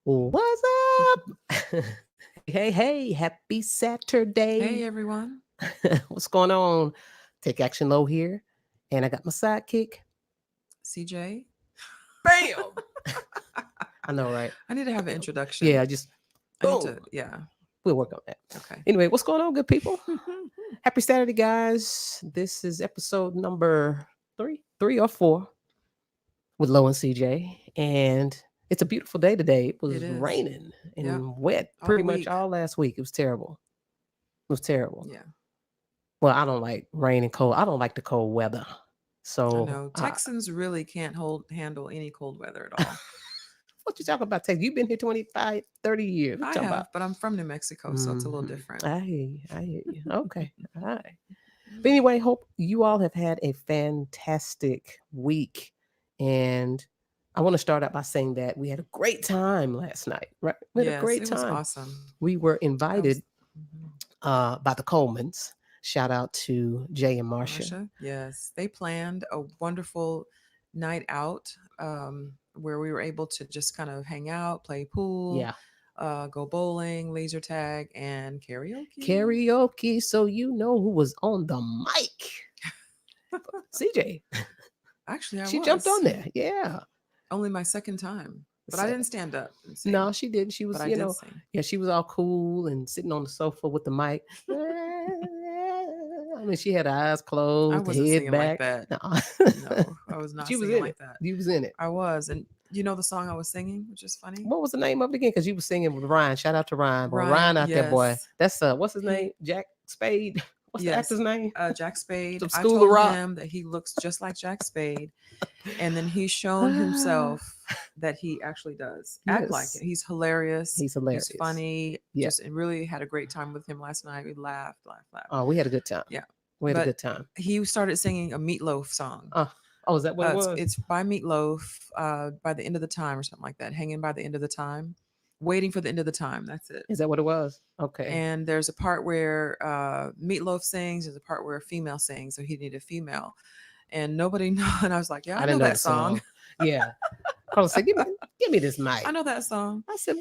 What's up? Hey, happy Hey Saturday. everyone. What's going on? Take Action Low here. And I got my sidekick. CJ. Bam! I know, right? I need to have an introduction. Yeah, just I need to, boom. yeah. We'll work on that. Okay. Anyway, what's going on, good people? Happy Saturday, guys. This is episode number three or four with Low and CJ. And it's a beautiful day today. It It was is. raining Yep. and wet All pretty much week. all last week. It was terrible. It was terrible. Yeah. Well, I don't like rain and cold. I don't like the cold weather. I So, know. Texans really can't handle any cold weather at all. what you talking about, Texas? You've been here 25, 30 years. What you I talking about? have, but I'm from New Mexico, so it's a little different. I hear you. I hear you. Okay. All right. But anyway, hope you all have had a fantastic week. And I want to start out by saying that we had a great time last night, right? We had a Yes, great it was time. awesome. We were I was invited mhm. by the Colemans. Shout out to Jay and Marcia. Marsha. Yes, they planned a wonderful night out where we were able to just kind of hang out, play pool, Yeah. go bowling, laser tag, and karaoke. Karaoke. So you know who was on the mic. CJ. Actually, I She jumped on was there. Yeah. only my second time, but I So, didn't stand up and sing, no, she didn't. She but was, I did sing. yeah, she was all cool and sitting on the sofa with the mic. I mean, she had her eyes I closed, wasn't head singing like back. that. No. No, I was not She was singing in it. like that. You was in it. I was, and you know the song I was singing, which is funny. What was the name of it again? Because you was singing with Ryan. Shout out to Ryan. Boy, Ryan Ryan, out there, boy. yes, That's what's his name? he Jack Spade. What's the yes, actor's name? Jack Spade. Some I School of told Rock. him that he looks just like Jack Spade, and then he's shown himself that he actually does act like it. Yes. He's hilarious. He's He's hilarious. funny. Yeah. Just and really had a great time with him last night. We laughed, laughed, laughed. Oh, we had a good time. Yeah, We had a but good time. he started singing a Meatloaf song. Uh, oh, is that what it was? It's by Meatloaf. By the end of the time, or something like that. Hanging by the end of the time, waiting for the end of the time. That's it. Is that what it was? Okay. And there's a part where Meatloaf sings. There's a part where a female sings, so he needed a female, and nobody know. And I was like, "Yeah, I I know didn't know that the song. song. Yeah. Carla said, give me this I mic. know that song." I said,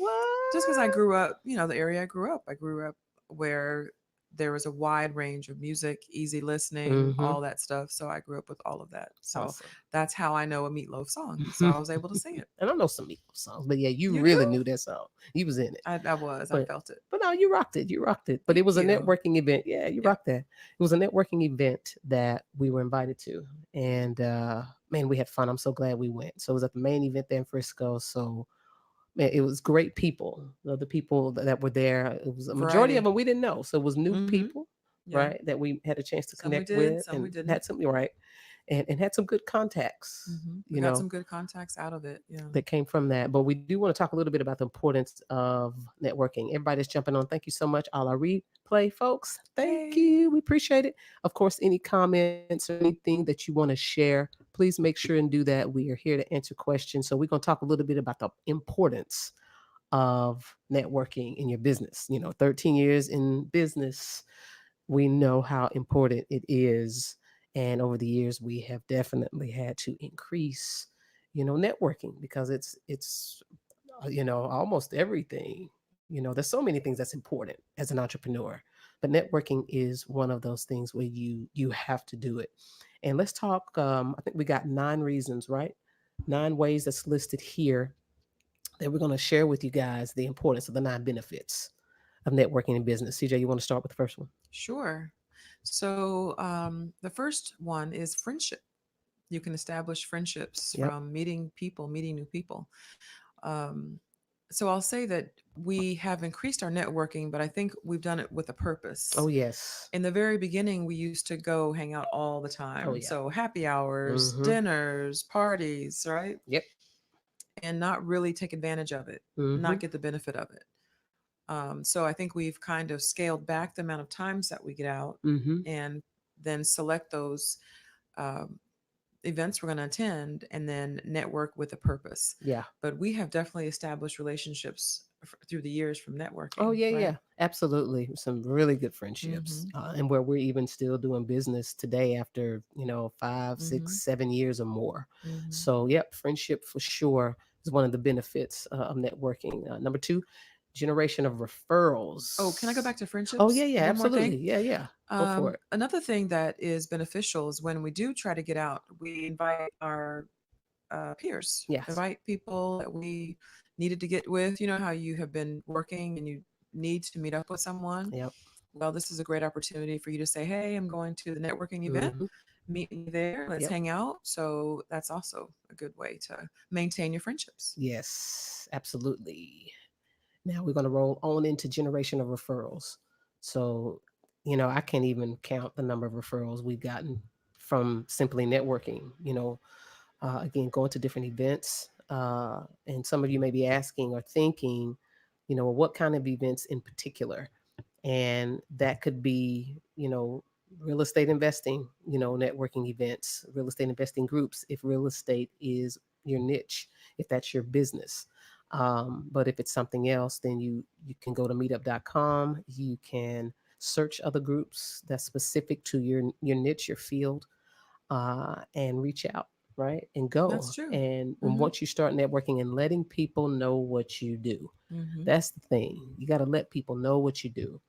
Just because I what? grew up, the area I grew up. I grew up where there was a wide range of music, easy listening, Mm-hmm. all that stuff. So I grew up with all of that. So Awesome. that's how I know a Meatloaf song. So I was able to sing it. And I know some Eagles songs, but yeah, you You do? really knew that song. You was in it. I was. I But felt it. but no, you rocked it. You rocked it. But it Thank was a you. networking event. Yeah, you Yeah. rocked that. It was a networking event that we were invited to. And man, we had fun. I'm so glad we went. So it was at the main event there in Frisco. So man, it was great people. The people that were there, it was a majority of Variety. them we didn't know. So it was new Mm-hmm. people, Yeah. right? That we had a chance to Some we connect did, with some we and didn't. had something right. And had some good contacts, We got some good contacts out of it. Yeah. that came from that. But we do want to talk a little bit about the importance of networking. Everybody's jumping on. Thank you so much, all our replay folks. Thank Hey. you. We appreciate it. Of course, any comments or anything that you want to share, please make sure and do that. We are here to answer questions. So we're going to talk a little bit about the importance of networking in your business. 13 years in business, we know how important it is. And over the years, we have definitely had to increase, networking because it's almost everything. There's so many things that's important as an entrepreneur, but networking is one of those things where you have to do it. And let's talk. I think we got 9 reasons, right? 9 ways that's listed here that we're going to share with you guys the importance of the 9 benefits of networking in business. CJ, you want to start with the first one? Sure. So the first one is friendship. You can establish friendships Yep. from meeting people, meeting new people. Um, so I'll say that we have increased our networking, but I think we've done it with a purpose. Oh, yes. In the very beginning, we used to go hang out all the Oh, time. yeah. So happy hours, Mm-hmm. dinners, parties, right? Yep. And not really take advantage of it, Mm-hmm. not get the benefit of it. So I think we've kind of scaled back the amount of times that we get out Mm-hmm. and then select those um, events we're going to attend and then network with a purpose. Yeah. But we have definitely established relationships through the years from Oh, networking, yeah, right? yeah. Absolutely. Some really good friendships. Mm-hmm. And where we're even still doing business today after, 5, Mm-hmm. 6, 7 years or more. Mm-hmm. So, yep, friendship for sure. is one of the benefits of networking. Number two, generation of Oh, can I go referrals. back to Oh yeah, friendships? yeah, One more absolutely. thing. Yeah, yeah. Go for it. Another thing that is beneficial is when we do try to get out, we invite our peers, Yes. invite people that we needed to get with. You know how you have been working and you need to meet up with someone? Yep. Well, this is a great opportunity for you to say, hey, I'm going to the networking event. Hmm. Meet me there. Let's Yep. hang out. So that's also a good way to maintain your friendships. Yes, absolutely. Now we're going to roll on into generation of referrals. So, I can't even count the number of referrals we've gotten from simply networking. Again, going to different events. And some of you may be asking or thinking, what kind of events in particular? And that could be, real estate investing, networking events, real estate investing groups, if real estate is your niche, if that's your business. But if it's something else, then you can go to meetup.com. You can search other groups that's specific to your niche, your field, and reach out, right? And That's go. true. And Mm-hmm. once you start networking and letting people know what you do, Mm-hmm. that's the thing. You got to let people know what you do.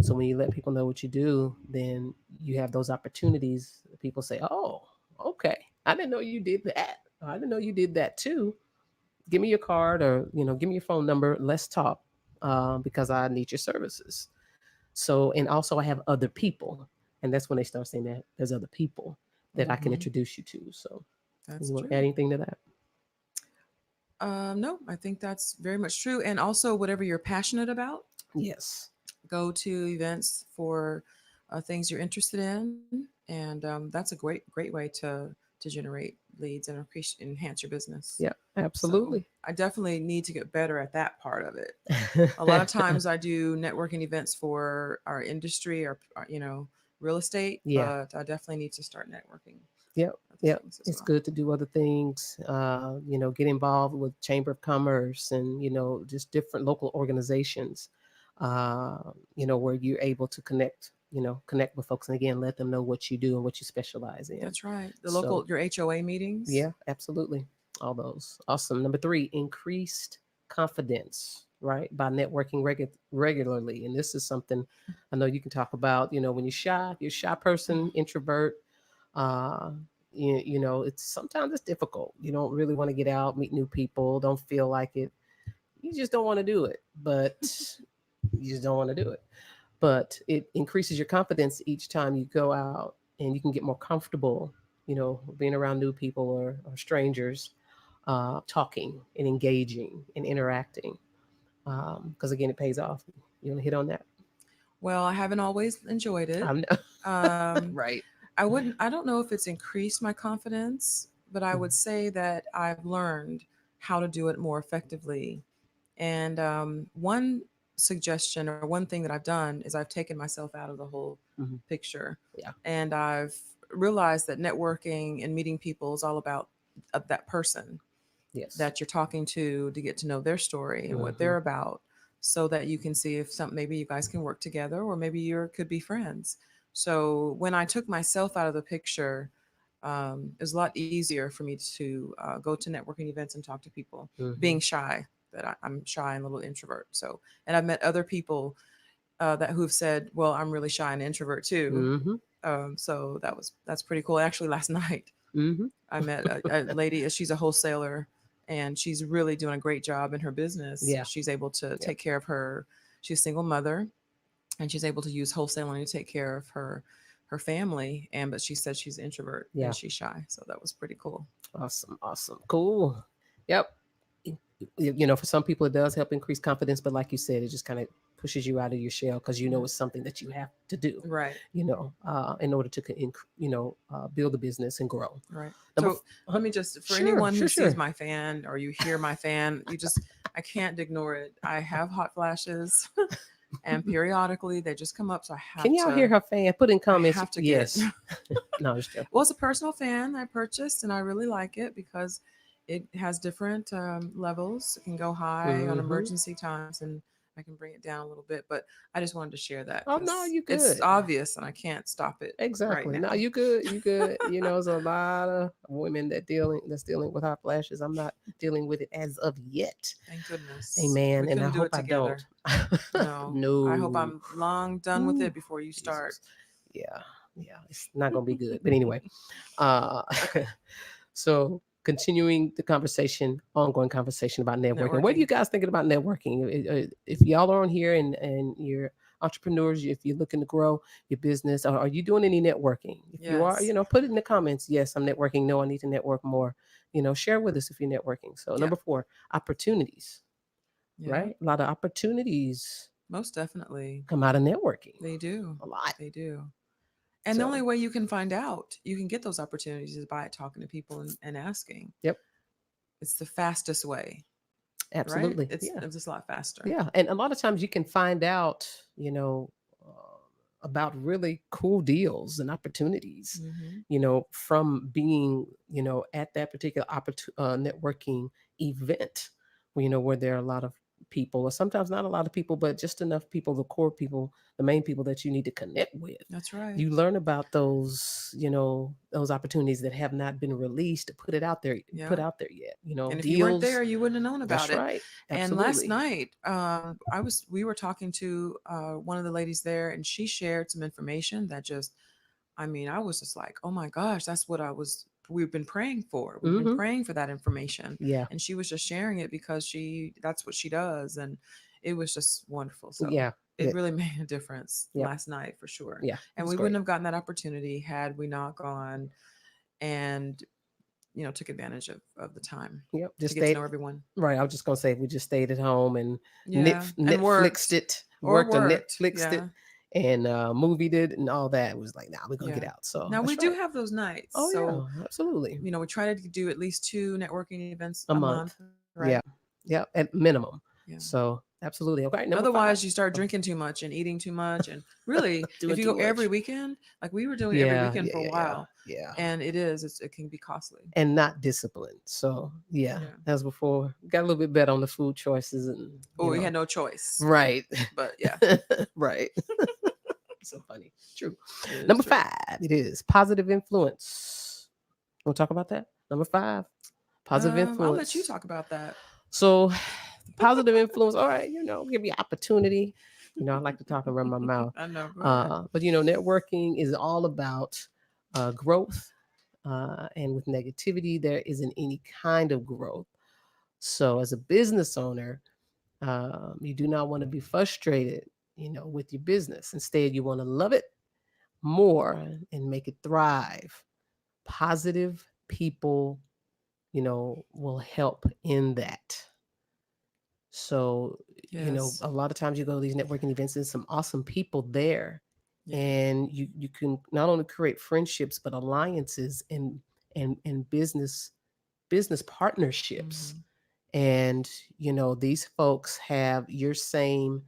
So when you let people know what you do, then you have those opportunities. People say, "Oh, okay, I didn't know you did that. Or, I didn't know you did that too. Give me your card, or give me your phone number. Let's talk, because I need your services." So, and also I have other people, and that's when they start saying that there's other people that I can Mm-hmm. introduce you to. So, That's you want to add true. anything to that? No, I think that's very much true. And also, whatever you're passionate about, Yes. go to events for things you're interested in, and that's a great way to generate leads and enhance your business. Yeah. So Absolutely. I definitely need to get better at that part of it. A lot of times I do networking events for our industry or real estate, Yeah. but I definitely need to start networking Yep. other Yep. things as It's well. good to do other things. Get involved with Chamber of Commerce and just different local organizations. Where you're able to connect with folks, and again, let them know what you do and what you specialize in. That's right. The So, local your HOA meetings. yeah, absolutely. All those. Awesome. Number three, increased confidence, right? By networking regularly. And this is something I know you can talk about. When you're a shy person, introvert, uh, it's sometimes it's difficult. You don't really want to get out, meet new people, don't feel like it. You just don't want to do it, but you just don't want to do it. But it increases your confidence each time you go out, and you can get more comfortable, being around new people or strangers, talking and engaging and interacting. Because again, it pays off. You want to hit on that? Well, I haven't always enjoyed it. I'm Um, right. I don't know if it's increased my confidence, but I Mhm. would say that I've learned how to do it more effectively. And one suggestion or one thing that I've done is I've taken myself out of the whole Mhm. picture, Yeah. and I've realized that networking and meeting people is all about that person Yes. that you're talking to get to know their story and what Hmm. they're about, so that you can see if maybe you guys can work together, or maybe you could be friends. So when I took myself out of the picture, it was a lot easier for me to go to networking events and talk to people, Hmm. being shy. That I'm shy and a little introvert. So, and I've met other people that who've said, "Well, I'm really shy and introvert too." Hmm. So that's pretty cool. Actually, last night Hmm. I met a lady. She's a wholesaler, and she's really doing a great job in her business. Yeah. She's able to Yep. take care of her. She's a single mother, and she's able to use wholesaling to take care of her family. And but she said she's an introvert Yeah. and she's shy, so that was pretty cool. Awesome. Awesome. Cool. Yep. For some people it does help increase confidence, but like you said, it just kind of pushes you out of your shell, because Yeah. it's something that you have to do, Right. in order to build a business and grow. Right. Number So uh, let me just, for sure, anyone who sure, sees sure. my fan or you hear my fan, I can't ignore it. I have hot flashes and periodically they just come up. So Can y'all hear her fan? Put in I comments have to get, yes. No, I was well, joking. it's a personal fan I purchased and I really like it because it has different levels. It can go high on Mm-hmm. emergency times and I can bring it down a little bit, but I just wanted to share that Oh no, because you it's good. obvious and I can't stop it right Exactly. No, now. you good. You good. There's a lot of women that's dealing with hot flashes. I'm not dealing with it as of yet. Thank goodness. We Amen. And I couldn't do hope it I don't. together. No, I hope No. I'm long done with Ooh, it before you start. Jesus. Yeah. Yeah. It's not gonna be good. But anyway. Uh Okay. so continuing the conversation, ongoing conversation about networking. What are you Networking. guys thinking about networking? If y'all are on here and you're entrepreneurs, if you're looking to grow your business, are you doing any networking? If you are, Yes. put it in the comments. Yes, I'm networking. No, I need to network more. Share with us if you're networking. So Yeah. number 4, opportunities, Yeah. right? A lot of opportunities Most definitely. come out of networking. They do. A lot. They do. And the only So way you can find out, you can get those opportunities is by talking to people and asking. yep, It's the fastest way, right? absolutely. It's Yeah. it's just a lot faster. Yeah, and a lot of times you can find out, about really cool deals and opportunities, Hmm. from being, at that particular networking event, where there are a lot of people, or sometimes not a lot of people, but just enough people, the core people, the main people that you need to connect with. That's right. You learn about those opportunities that have not been released to put Yeah. out there yet. And if you weren't Deals. there, you wouldn't have known about That's it. right. And last Absolutely. night, we were talking to one of the ladies there, and she shared some information that just, I mean, I was just like, oh my gosh, that's what we've been praying for. We've been Hmm. praying for that information. Yeah. And she was just sharing it because that's what she does. And it was just wonderful. So Yeah. it Yeah. really made a difference Yep. last night for sure. Yeah. It And was we wouldn't great. have gotten that opportunity had we not gone and, took advantage of the time Yep. to Just get to stayed. know everyone. Right. I was just gonna say we just stayed at home and Yeah. And Netflixed worked it, or worked on worked. Netflixed it, Yeah. and movied it and all that. It was like, nah, we're gonna get Yeah. out. So Now we that's do right. have those nights. Oh So, yeah, absolutely. we try to do at least two networking events A a month, month. right? Yeah. Yeah. At minimum. Yeah. So absolutely. Okay. Number 5. Otherwise, you start drinking too much and eating too much. And really, Doing if you too go every much. weekend, like we were doing every Yeah. weekend Yeah. for a Yeah. Yeah. while, Yeah. and it can be costly. And not disciplined. So yeah, Yeah. as before, got a little bit better on the food choices and Oh, we had no choice. right. But yeah, Right. So funny. True. it is Number true. 5, it is positive influence. We'll talk about that. Number 5, positive I'll let you influence. talk about that. So, positive influence. All right, give you opportunity. I like to talk around my mouth. I know. Go ahead. But networking is all about growth. And with negativity, there isn't any kind of growth. So, as a business owner, you do not want to be frustrated, with your business. Instead, you want to love it more and make it thrive. Positive people, will help in that. So, Yes. a lot of times you go to these networking events, there's some awesome people there. Yeah. And you can not only create friendships, but alliances and business partnerships. Hmm. And, these folks have your same,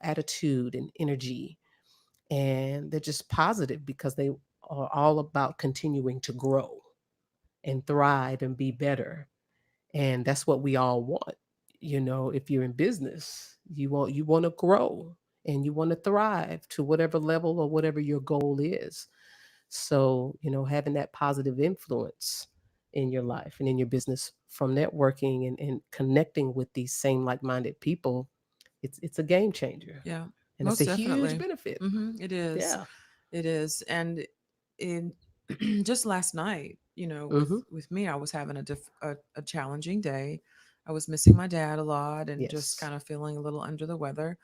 attitude and energy, and they're just positive because they are all about continuing to grow and thrive and be better. And that's what we all want. If you're in business, you want to grow and you want to thrive to whatever level or whatever your goal is. So, having that positive influence in your life and in your business from networking and connecting with these same like-minded people, it's a game changer. Yeah. And it's a Most huge definitely. benefit. It is. Yeah. It is. And in just last night, Hmm. with me, I was having a challenging day. I was missing my dad a lot and just Yes. kind of feeling a little under the weather.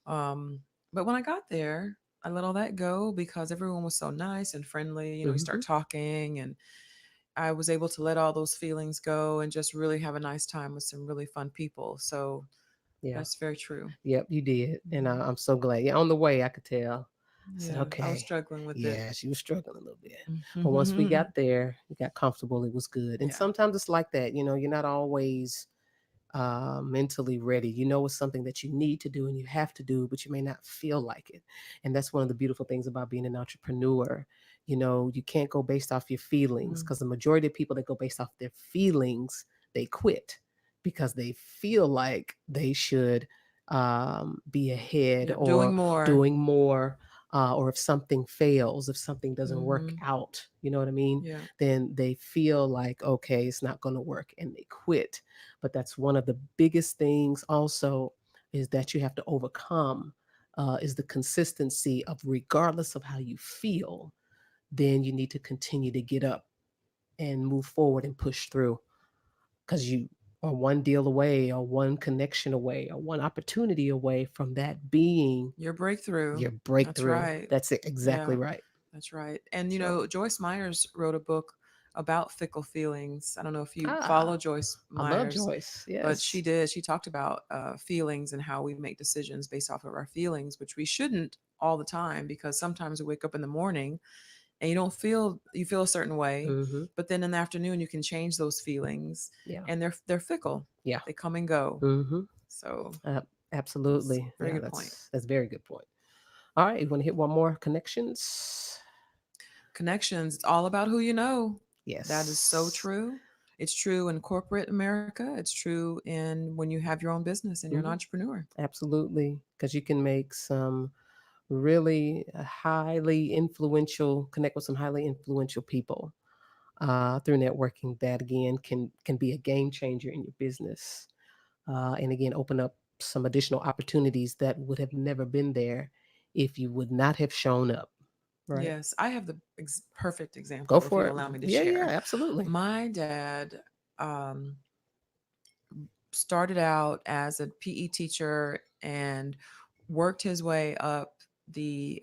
Um, but when I got there, I let all that go because everyone was so nice and friendly. We Hmm. start talking, and I was able to let all those feelings go and just really have a nice time with some really fun people. So Yeah. that's very true. Yep, you did. And Mhm. I'm so glad. Yeah, on the way, I could tell. I said, Yeah, I was okay. struggling with it. Yeah, she was struggling a little bit. But once we Mhm. got there, we got comfortable, it was good. And Yeah. sometimes it's like that. You're not always mentally ready. It's something that you need to do and you have to do, but you may not feel like it. And that's one of the beautiful things about being an entrepreneur. You can't go based off your feelings, Mm. because the majority of people that go based off their feelings, they quit because they feel like they should be ahead, Yep. Doing or more. doing more, or if something fails, if something doesn't work Mm-hmm. out, you know what I mean? Yeah. Then they feel like, okay, it's not going to work, and they quit. But that's one of the biggest things also, is that you have to overcome, is the consistency of, regardless of how you feel, then you need to continue to get up and move forward and push through, because you are one deal away, or one connection away, or one opportunity away from that being Your breakthrough. your That's breakthrough. right. That's it, exactly Yeah. right. That's right. And So, Joyce Myers wrote a book about fickle feelings. I don't know if you ah, follow Joyce I love Myers, Joyce. but Yes. she did. She talked about feelings and how we make decisions based off of our feelings, which we shouldn't all the time, because sometimes we wake up in the morning and you feel a certain way, Mm-hmm. but then in the afternoon you can change those feelings, Yeah. and they're fickle. Yeah. They come and go. Mm-hmm. So Uh, it's Absolutely. a very Yeah, good point. that's a very good point. All right, you want to hit one more, connections? Connections, it's all about who you know. That is so Yes. true. It's true in corporate America. It's true in when you have your own business and you're an Hmm. entrepreneur. Absolutely, because you can make some really highly influential, connect with some highly influential people through networking, that again can be a game changer in your business, and again open up some additional opportunities that would have never been there if you would not have shown up, right? Yes, I have the perfect Go example, if for you it. allow me to Yeah, yeah, share. absolutely. My dad um, started out as a PE teacher and worked his way up the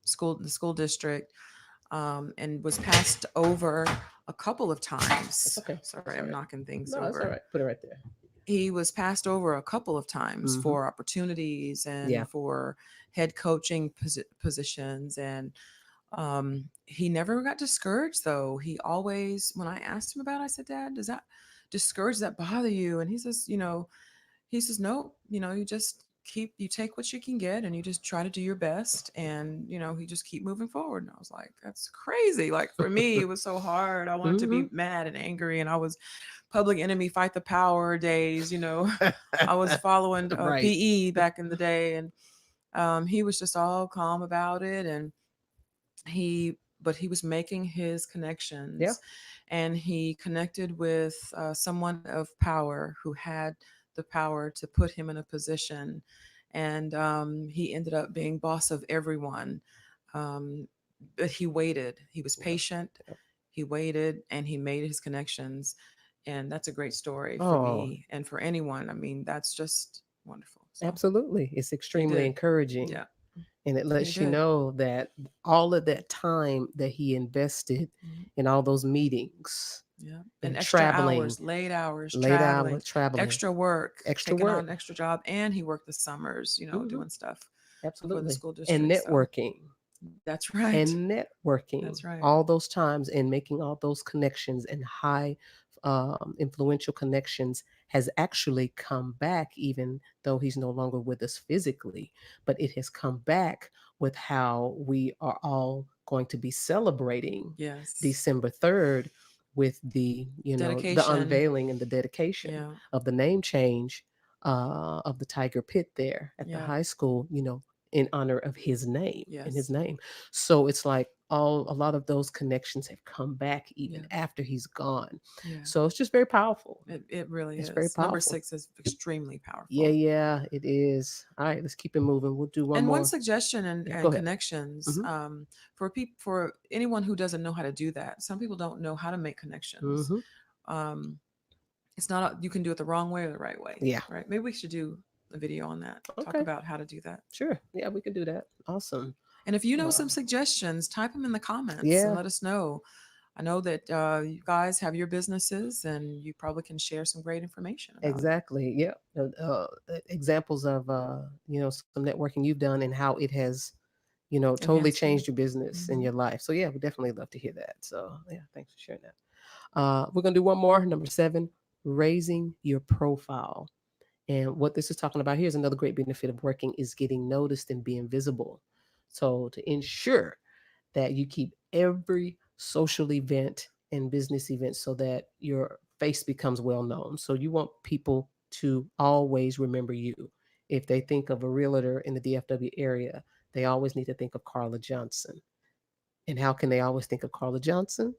school district, and was passed over a couple of That's times. okay. Sorry, That's I'm all right. knocking things No, that's all over. right. Put it right there. He was passed over a couple of times Hmm. for opportunities Yeah. and for head coaching positions. And he never got discouraged, though. He always, when I asked him about it, I said, Dad, does that discourage, that bother you? And he says, no, you just you take what you can get and you just try to do your best. And, he just keep moving forward. And I was like, that's crazy. Like for me, it was so hard. I wanted to Hmm. be mad and angry. And I was public enemy, fight the power days. I was following Right. PE back in the day. And he was just all calm about it. And but he was making his Yeah. connections, and he connected with someone of power who had the power to put him in a position. And he ended up being boss of everyone. um, but he waited, he was Yep. patient, Yep. he waited, and he made his connections. And that's a great story for Oh, me and for anyone. I mean, that's just wonderful. So absolutely. It's he extremely did. encouraging. Yeah, And it he lets you did. know that all of that time that he invested Mhm. in all those meetings Yeah. And and extra traveling, hours, late hours, late traveling, hours traveling, extra work, extra taking on work. an extra job. And he worked the summers, Hmm. doing stuff for the Absolutely. school And district. So networking. that's right. And networking That's right. all those times and making all those connections and high influential connections has actually come back, even though he's no longer with us physically. But it has come back with how we are all going to be celebrating Yes. December 3rd, with the Dedication. unveiling and the dedication Yeah. of the name change of the Tiger Pit there at the Yeah. high school, in honor of his name, in his Yes. name. So it's like a lot of those connections have come back even Yeah. after he's gone. Yeah. So it's just very powerful. It really It's very is. Number powerful. 6 is extremely Yeah, powerful. yeah, it is. All right, let's keep it moving. We'll do one And one more. suggestion and, Yeah, go and ahead. connections, Hmm. for anyone who doesn't know how to do that. Some people don't know how to make connections. Hmm. Um, it's not you can do it the wrong way or the right way, Yeah. right? Maybe we should do a video on that, talk Okay. about how to do that. Sure. Yeah, we can do that. Awesome. And if you know Uh, some suggestions, type them in the comments and yeah. let us know. I know that you guys have your businesses and you probably can share some great information about it. Exactly. Yeah. Examples of some networking you've done and how it has totally Enhanced you. changed your business and Hmm. your life. So yeah, we definitely love to hear that. So yeah, thanks for sharing that. We're gonna do one more. Number 7, raising your profile. And what this is talking about here is another great benefit of working is getting noticed and being visible. So to ensure that you keep every social event and business event so that your face becomes well known. So you want people to always remember you. if they think of a realtor in the DFW area, they always need to think of Carla Johnson. And how can they always think of Carla Johnson?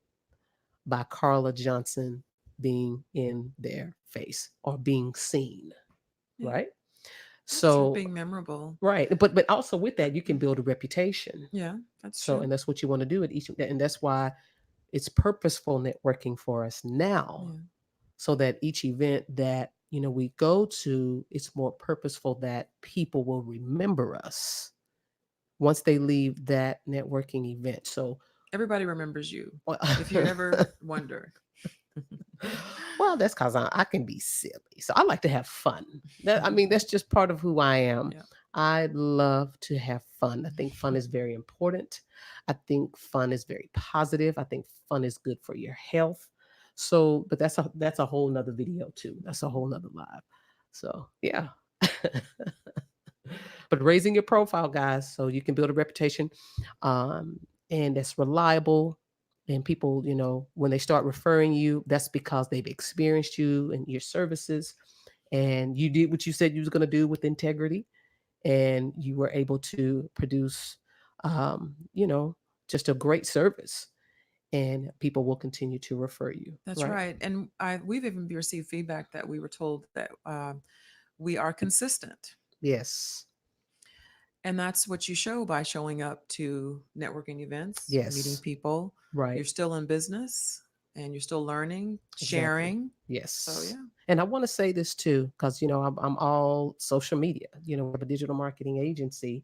By Carla Johnson being in their face or being seen, Yeah, right? that's true. So, Being memorable. right, but also with that, you can build a reputation. Yeah, that's So, true. and that's what you want to do at each, and that's why it's purposeful networking for us now, Yeah, so that each event that we go to, it's more purposeful that people will remember us once they leave that networking event. So, everybody remembers you. well, If you ever wonder. well, that's because I can be silly. So I like to have fun. I mean, that's just part of who I am. Yeah, I love to have fun. I think fun is very important. I think fun is very positive. I think fun is good for your health. So, but that's a whole nother video too. That's a whole nother live. So yeah. But raising your profile, guys, so you can build a reputation, um, and that's reliable. And people, when they start referring you, that's because they've experienced you and your services, and you did what you said you was going to do with integrity, and you were able to produce, you know, just a great service, and people will continue to refer you. that's Right? right. And we've even received feedback that we were told that we are consistent. Yes. And that's what you show by showing up to networking events, meeting Yes. people. You're Right. still in business and you're still learning, Exactly. sharing. So, Yes. yeah, And I want to say this too, because I'm all social media. We have a digital marketing agency,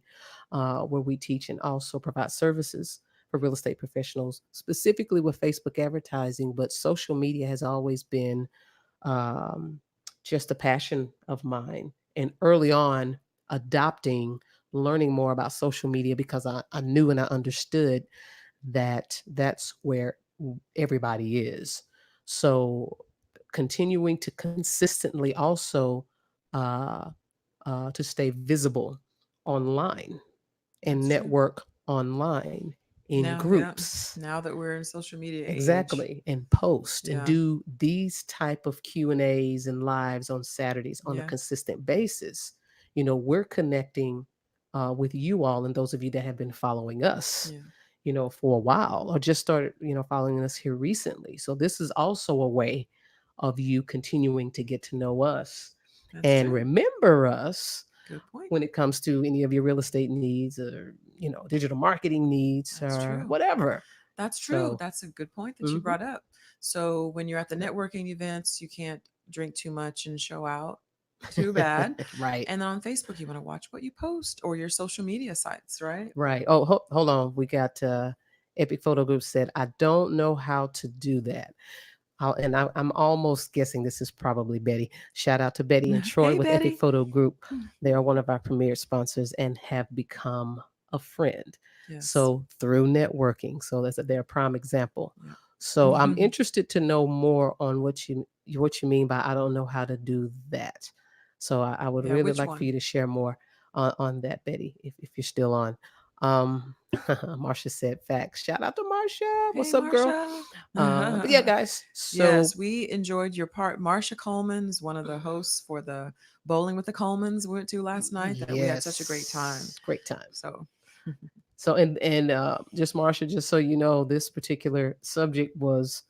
where we teach and also provide services for real estate professionals, specifically with Facebook advertising. But social media has always been, um, just a passion of mine. And early on, adopting, learning more about social media, because I knew and I understood that that's where everybody is. So continuing to consistently also, uh, to stay visible online and that's true. network online in Now, yeah, groups. now that we're in social media age. Exactly, and post and Yeah, do these type of Q&As and lives on Saturdays on a yeah, consistent basis. We're connecting, with you all and those of you that have been following us, yeah, for a while, or just started, following us here recently. So this is also a way of you continuing to get to know us that's and true. remember us Good point. when it comes to any of your real estate needs, or digital marketing needs, That's or true. whatever. That's true. So, That's a good point that you mhm. brought up. So when you're at the networking events, you can't drink too much and show out too bad. Right. And then on Facebook, you want to watch what you post or your social media sites, right? Right. Oh, hold on. We got, Epic Photo Group said, I don't know how to do that. I'm almost guessing this is probably Betty. Shout out to Betty and Troy Hey, with Epic Betty. Photo Group. They are one of our premier sponsors and have become a friend. Yes. So through networking. So that's they're a prime example. Yeah. So I'm interested to know more on what you mean by I don't know how to do that. So I would Yeah. really Which like for one? you to share more on that, Betty, if you're still on. Marsha said facts. Shout out to Marsha. Hey, What's up, girl? Marsha. But yeah, guys. So Yes, we enjoyed your part. Marsha Coleman is one of the hosts for the Bowling with the Colemans we went to last night. That we had such a great time. yes, great time. So, So and just Marsha, just so you know, this particular subject was,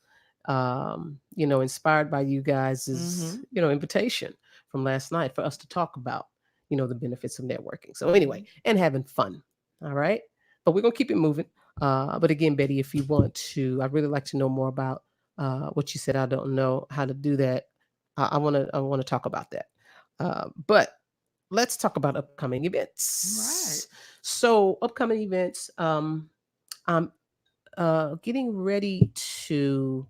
inspired by you guys' hmm invitation from last night for us to talk about the benefits of networking. So anyway, and having fun. All right, but we're gonna keep it moving. But again, Betty, if you want to, I'd really like to know more about, what you said. I don't know how to do that. I wanna talk about that. But let's talk about upcoming all right. events. So, upcoming events, I'm getting ready to.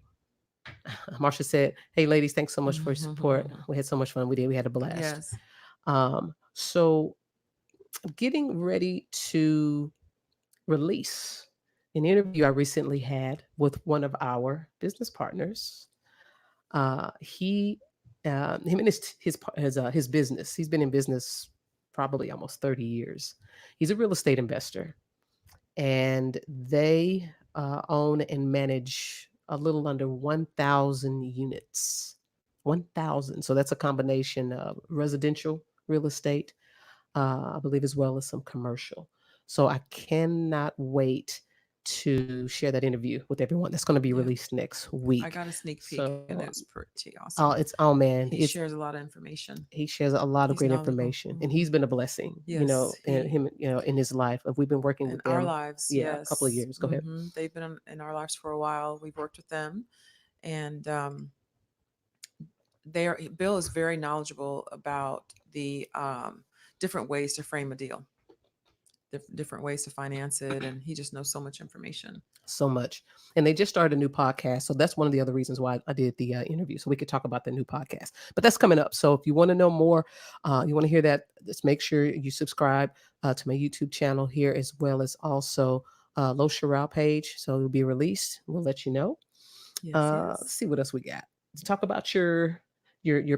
Marsha said, "Hey, ladies, thanks so much for your support. We had so much fun. We did. We had a blast." Yes. So, getting ready to release an interview I recently had with one of our business partners. He, him and his business. He's been in business probably almost 30 years. He's a real estate investor, and they, own and manage a little under 1,000 units. 1,000. So that's a combination of residential real estate, I believe, as well as some commercial. So I cannot wait to share that interview with everyone. That's going to be Yeah. released next I week. got a sneak peek and So, it's pretty awesome. oh man, He shares a lot of information. he shares a lot of He's great knowledgeable. information, and he's been a blessing, Yes, and he him, in his life. We've been working in with our them, lives. yeah, a couple of Yes. years. Go ahead. They've been in our lives for a while. We've worked with them, and Bill is very knowledgeable about the different ways to frame a deal, different ways to finance it, and he just knows so much information. So much. And they just started a new podcast. So that's one of the other reasons why I did the interview. So we could talk about the new podcast. But that's coming up. So if you want to know more, you want to hear that, just make sure you subscribe to my YouTube channel here, as well as also Lo Sherrell page. So it'll be released. We'll let you know. Yes, Let's yes. see what else we got. Let's talk about your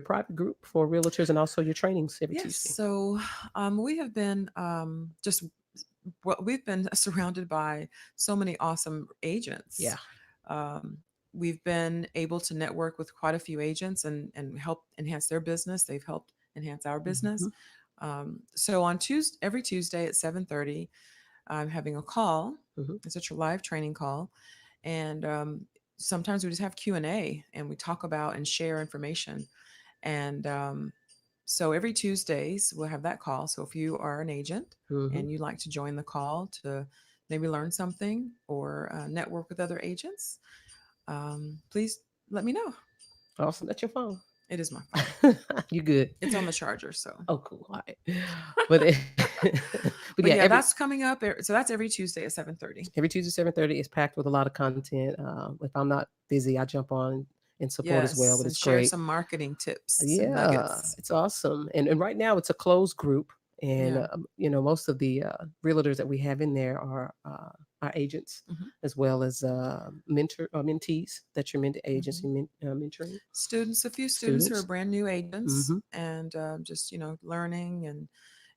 private group for realtors and also your trainings every Yes. Tuesday. So we have been just well, we've been surrounded by so many awesome agents. Yeah. Um, we've been able to network with quite a few agents and help enhance their business. They've helped enhance our business. Hmm. So on Tuesday, every Tuesday at 7:30, I'm having a call. Hmm. It's a live training call, and sometimes we just have Q&A and we talk about and share information. And so every Tuesdays we'll have that call. So if you are an agent Hmm. and you'd like to join the call to maybe learn something or network with other agents, please let me know. Awesome. That's your phone. It is my phone. You good. It's on the charger. So, Oh, cool. All right. But but but yeah, yeah, that's coming up. So that's every Tuesday at 7:30. every Tuesday 7:30 is packed with a lot of content. If I'm not busy, I jump on and support as well. Yes, But and it's share great. some marketing tips, some Yeah, nuggets. it's awesome. And right now it's a closed group, and Yeah. most of the realtors that we have in there are our agents, Hmm. as well as mentees that you're agents Hmm. you mentoring Students, a few students who are students. brand new agents Hmm. and just learning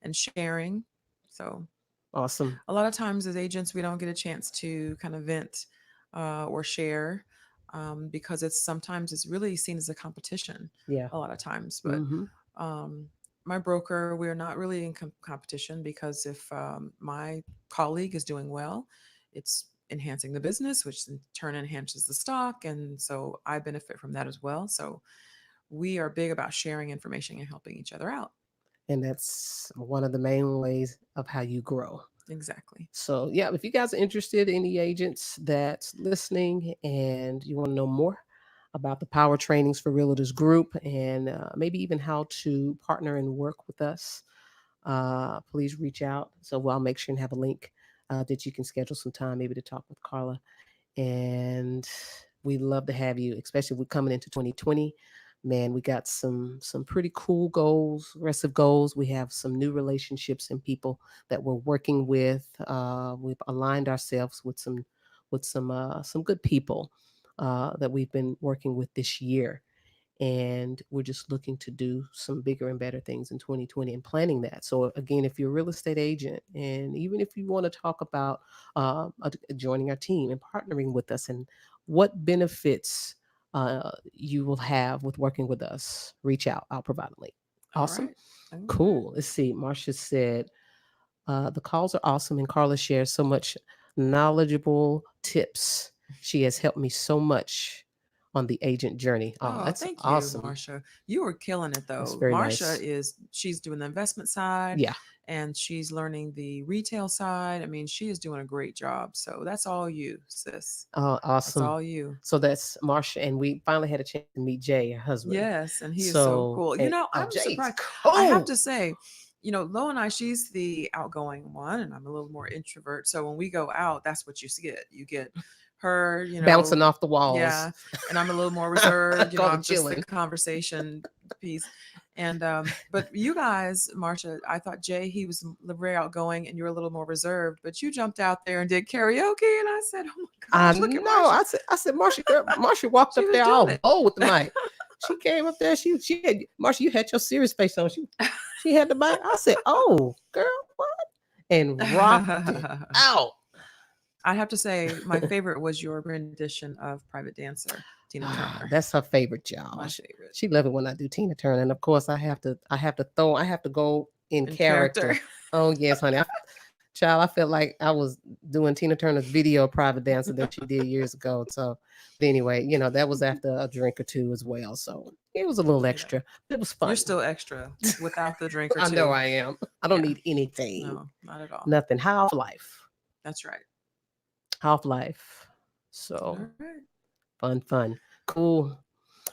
and sharing. So Awesome. a lot of times as agents, we don't get a chance to kind of vent or share because it's really seen as a competition Yeah. a lot of times. But Hmm. um, my broker, we're not really in competition because if my colleague is doing well, it's enhancing the business, which in turn enhances the stock. And so I benefit from that as well. So we are big about sharing information and helping each other out. And that's one of the main ways of how you grow. Exactly. So, yeah, if you guys are interested, any agents that's listening and you want to know more about the power trainings for realtors group, and maybe even how to partner and work with us, please reach out. So I'll make sure and have a link that you can schedule some time maybe to talk with Carla. And we love to have you, especially we're coming into 2020. Man, we got some pretty cool goals, aggressive goals. We have some new relationships and people that we're working with. We've aligned ourselves with some good people that we've been working with this year, and we're just looking to do some bigger and better things in 2020 and planning that. So again, if you're a real estate agent, and even if you want to talk about joining our team and partnering with us, and what benefits you will have with working with us, reach out. I'll provide a link. All Awesome. right. All right. Cool. Let's see. Marcia said the calls are awesome, and Carla shares so much knowledgeable tips. She has helped me so much on the agent journey. Oh, Oh, that's thank you, awesome. Marsha. You were killing it That's though. very Marsha nice. she's doing the investment side Yeah. and she's learning the retail side. I mean, she is doing a great job. So that's all you, sis. Oh, That's awesome. all you. So that's Marsha, and we finally had a chance to meet Jay, her husband. Yes, and he is so So, cool. and I oh, was Jay's surprised. I have cool. to say, Lo and I, she's the outgoing one, and I'm a little more introvert. So when we go out, that's what you get. You get her, Bouncing off the walls. yeah, and I'm a little more reserved. Call it I'm just the chilling. conversation piece. And but you guys, Marsha, I thought Jay, he was very outgoing, and you're a little more reserved. But you jumped out there and did karaoke, and I said, "Oh my I gosh, look at know. Marsha! I said, Marsha, girl, Marsha walked She up was there doing all it." bold with the mic. She came up there. She had Marsha. You had your serious face on. She had the mic. I said, "Oh, girl, what?" And rocked it out. I have to say, my favorite was your rendition of Private Dancer, Tina Turner. That's her favorite, My y'all. favorite. She love it when I do Tina Turner, and of course I have to go. in In character. character. Oh yes, honey. Child, I felt like I was doing Tina Turner's video private dancer that she did years ago. So, but anyway, that was after a drink or two as well. So it was a little Yeah. extra. But it was You're fun. still extra without the drink or I know two. I am. I don't Yeah. need anything. No, not at all. Nothing. High off life. That's right. High off life. All So right. fun, fun. Cool.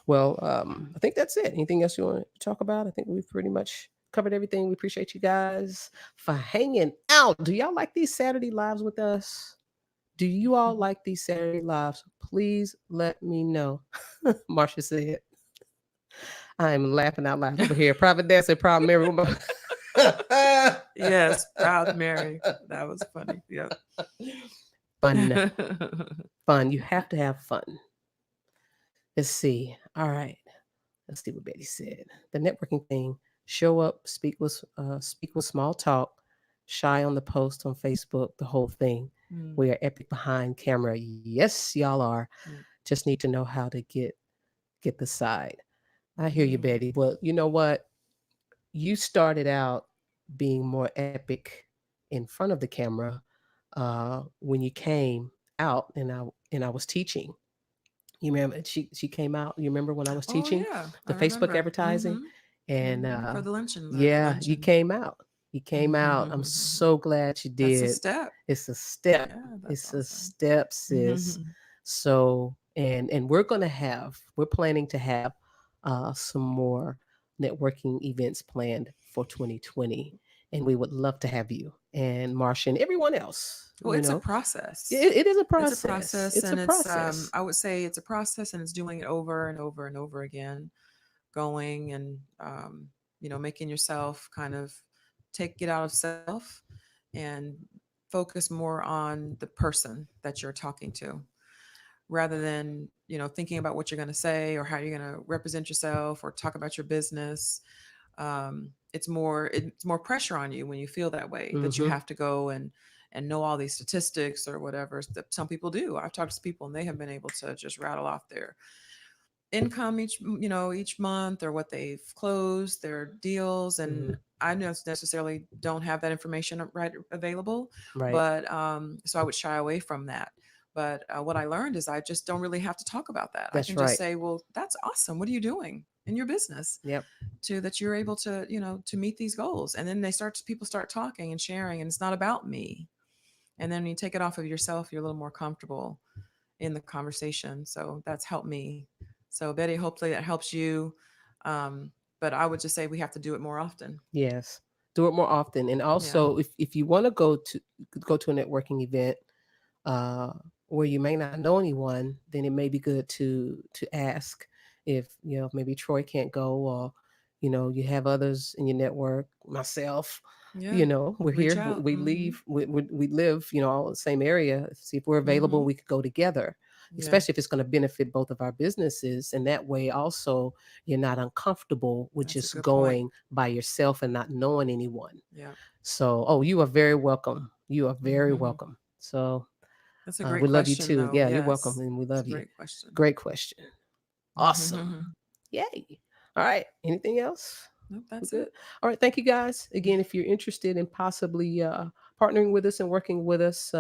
Well, I think that's it. Anything else you want to talk about? I think we've pretty much covered everything. We appreciate you guys for hanging out. Do y'all like these Saturday lives with us? Do you all like these Saturday lives? Please let me know. Marsha said, I am laughing out loud over here. Private Dancer, Proud Mary. Yes, Proud Mary. That was funny. Yep. Fun, fun. You have to have fun. Let's see. All right. Let's see what Betty said. The networking thing. Show up, speak with small talk, shy on the post on Facebook, the whole thing. Mm, We are epic behind camera. Yes, y'all are. mm, Just need to know how to get the side. I hear you, mm. Betty. Well, you know what? You started out being more epic in front of the camera when you came out, and I was teaching. You remember she came out. You remember when I was Oh teaching yeah, I the Facebook remember. advertising, and For the luncheon, the yeah, you luncheon. came out. You came out. I'm so glad you That's a did. step. It's a step. Yeah, that's It's a awesome. step, sis. So, and we're planning to have some more networking events planned for 2020, and we would love to have you and Marsha and everyone else. Well, it's a process. It is a It's a process. process, It's a and it's process. I would say it's a process, and it's doing it over and over and over again, going and making yourself kind of take it out of self and focus more on the person that you're talking to, rather than thinking about what you're going to say or how you're going to represent yourself or talk about your business. It's more pressure on you when you feel that way, that you Mm-hmm. have to go and know all these statistics or whatever that some people do. I've talked to people and they have been able to just rattle off their income each month, or what they've closed, their deals. Mm-hmm. And I necessarily don't have that information right available, Right. but so I would shy away from that. But what I learned is I just don't really have to talk about that. I That's can just right. say, well, that's awesome, what are you doing in your business Yep. to that you're able to meet these goals. And then people start talking and sharing, and it's not about me. And then when you take it off of yourself, you're a little more comfortable in the conversation. So that's helped me. So Betty, hopefully that helps you. Um, but I would just say we have to do it more often. Yes. Do it more often. And Yeah. also, if you want to go to a networking event uh, where you may not know anyone, then it may be good to ask if maybe Troy can't go, or you have others in your network. Myself, Yeah. we're Reach here. out. We leave. We live all in the same area. See if we're available. We could go together, Yeah. especially if it's going to benefit both of our businesses. And that way, also, you're not uncomfortable with That's a just good point. going by yourself and not knowing anyone. Yeah. So, oh, you are very welcome. You are very hmm welcome. So, That's a great we love you question, too. though. Yeah, you're welcome, Yes. and we It's a love you. great question. Great question. Awesome. Nope, Yay. All right. Anything else? We that's good? it. All right. Thank you guys. Again, if you're interested in possibly partnering with us and working with us,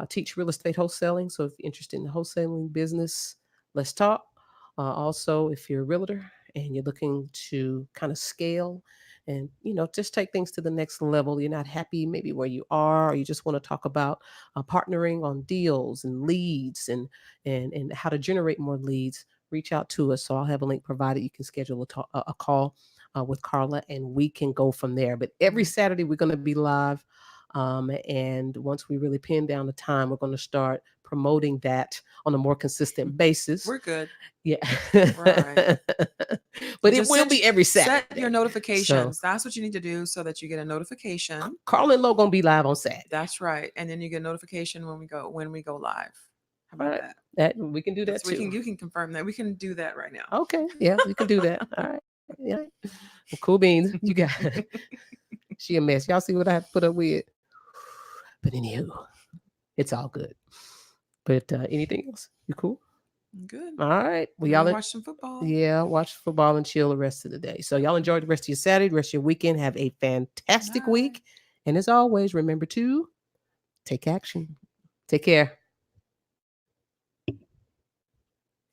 teach real estate wholesaling. So if you're interested in the wholesaling business, let's talk. Also, if you're a realtor and you're looking to kind of scale and just take things to the next level, you're not happy maybe where you are, or you just want to talk about partnering on deals and leads, and how to generate more leads, reach out to us. So I'll have a link provided. You can schedule a call with Carla, and we can go from there. But every Mhm. Saturday we're going to be live. And once we really pin down the time, we're going to start promoting that on a more consistent basis. We're good. Yeah. We're all right. But it Just will be every set your Saturday. So notifications. That's what you need to do so that you get a notification. Carla and Lo going to be live on Saturday. That's right. And then you get a notification when we go live. How All about right. that? That we can do that We can too. you can confirm that. We can do that right now. Okay. Yeah, we can do that. All right. Yeah. Well, cool beans. You got she a mess. Y'all see what I have to put up with. But anywho, it's all good. But anything else? You cool? Good. All right. Well, I'm y'all, gonna watch some football. yeah, watch football and chill the rest of the day. So y'all enjoy the rest of your Saturday, the rest of your weekend. Have a fantastic Bye. week. And as always, remember to take action. Take care.